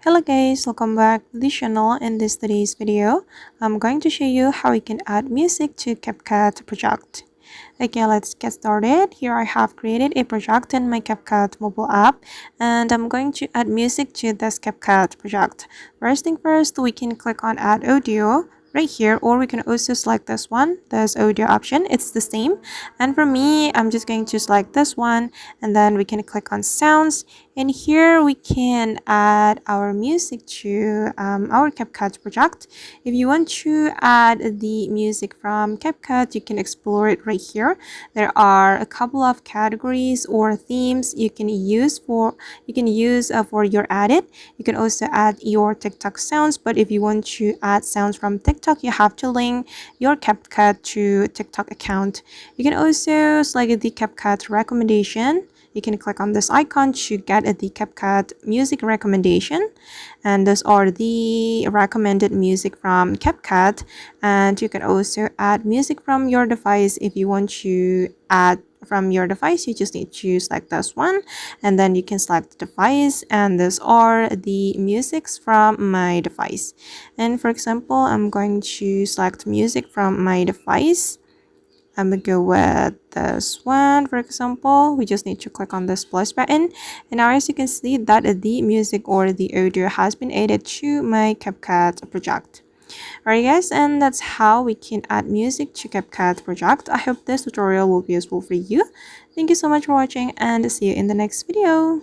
Hello guys, welcome back to the channel. In today's video, I'm going to show you how you can add music to CapCut project. Okay, let's get started. Here I have created a project in my CapCut mobile app and I'm going to add music to this CapCut project. First thing first, we can click on add audio right here, or we can also select this one, this audio option. It's the same, and for me I'm just going to select this one, and then we can click on sounds, and here we can add our music to our CapCut project. If you want to add the music from CapCut, you can explore it right here. There are a couple of categories or themes you can use for your edit. You can also add your TikTok sounds, but if you want to add sounds from TikTok, you have to link your CapCut to TikTok account. You can also select the CapCut recommendation. You can click on this icon to get the CapCut music recommendation, and those are the recommended music from CapCut. And you can also add music from your device. If you want to add from your device, you just need to select this one, and then you can select the device, and those are the musics from my device. And for example, I'm going to select music from my device. I'm gonna go with this one. For example, we just need to click on this plus button, and now as you can see that the music or the audio has been added to my CapCut project. Alright guys, and that's how we can add music to CapCut project. I hope this tutorial will be useful for you. Thank you so much for watching, and see you in the next video.